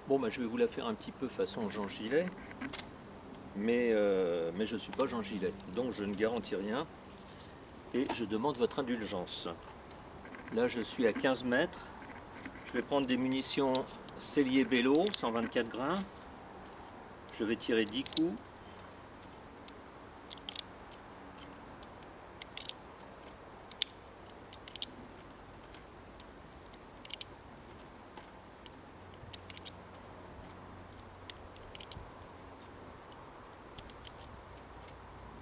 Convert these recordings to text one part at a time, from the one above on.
Bon, bah, je vais vous la faire un petit peu façon Jean Gillet, mais je ne suis pas Jean Gillet, donc je ne garantis rien et je demande votre indulgence. Là, je suis à 15 mètres. Je vais prendre des munitions Cellier Bello, 124 grains. Je vais tirer 10 coups.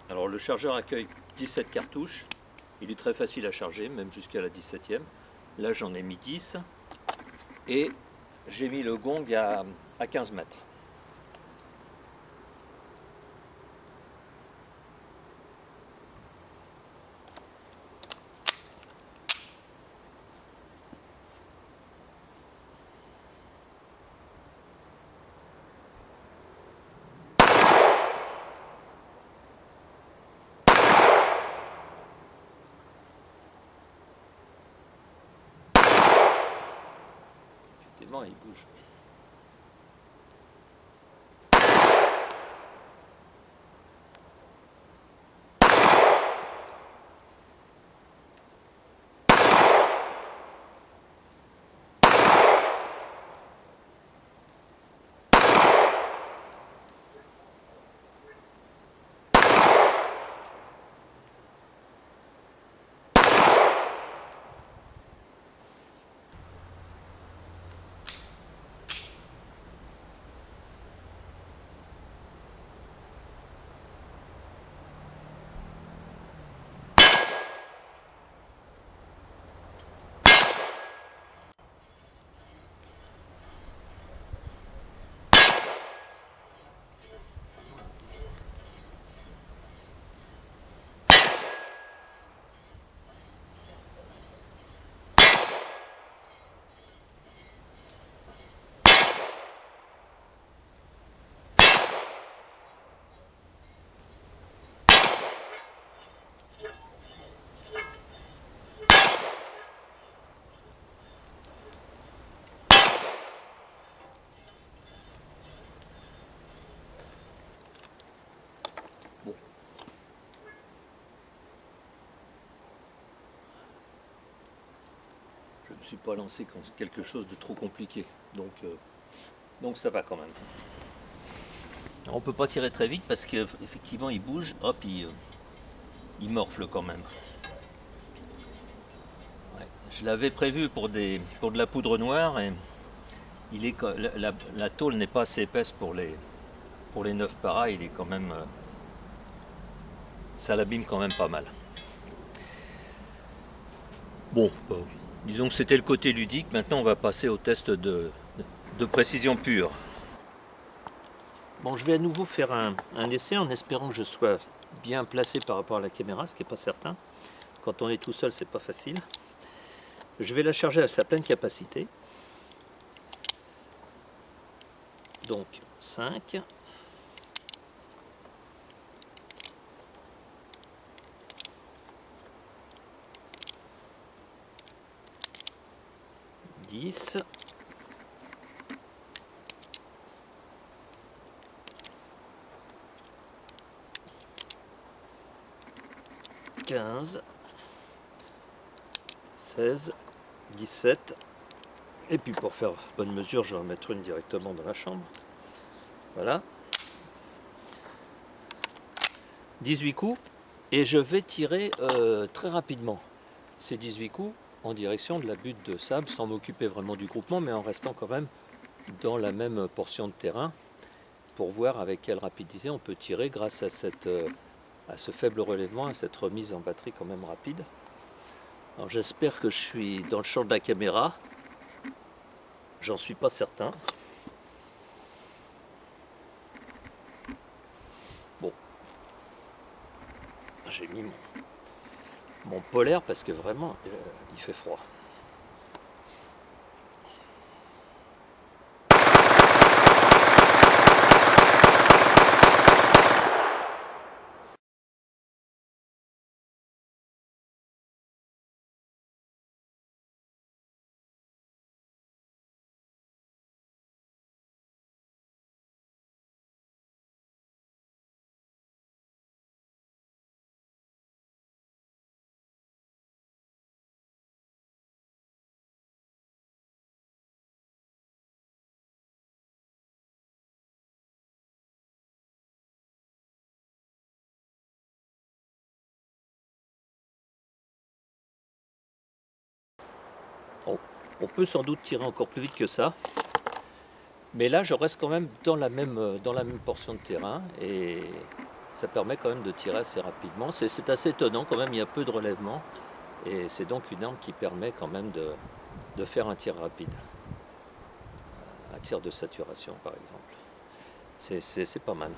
Alors le chargeur accueille 17 cartouches. Il est très facile à charger, même jusqu'à la 17e. Là, j'en ai mis 10. Et j'ai mis le gong à 15 mètres. Effectivement, il bouge. Bon. Je ne me suis pas lancé dans quelque chose de trop compliqué. Donc ça va quand même. On ne peut pas tirer très vite parce qu'effectivement il bouge, hop, il morfle quand même. Ouais. Je l'avais prévu pour de la poudre noire et la tôle n'est pas assez épaisse pour les 9 paras, il est quand même. Ça l'abîme quand même pas mal. Bon, disons que c'était le côté ludique, maintenant on va passer au test de précision pure. Bon, je vais à nouveau faire un essai en espérant que je sois bien placé par rapport à la caméra, ce qui n'est pas certain. Quand on est tout seul, c'est pas facile. Je vais la charger à sa pleine capacité. Donc 5. « 10. 15, 16, 17, et puis pour faire bonne mesure, je vais en mettre une directement dans la chambre. Voilà. 18 coups, et je vais tirer très rapidement ces 18 coups en direction de la butte de sable, sans m'occuper vraiment du groupement, mais en restant quand même dans la même portion de terrain, pour voir avec quelle rapidité on peut tirer grâce à ce faible relèvement, à cette remise en batterie quand même rapide. Alors j'espère que je suis dans le champ de la caméra. J'en suis pas certain. Bon. J'ai mis mon polaire parce que vraiment, il fait froid. On peut sans doute tirer encore plus vite que ça, mais là je reste quand même dans la même portion de terrain et ça permet quand même de tirer assez rapidement. C'est assez étonnant quand même, il y a peu de relèvement et c'est donc une arme qui permet quand même de faire un tir rapide, un tir de saturation par exemple. C'est pas mal.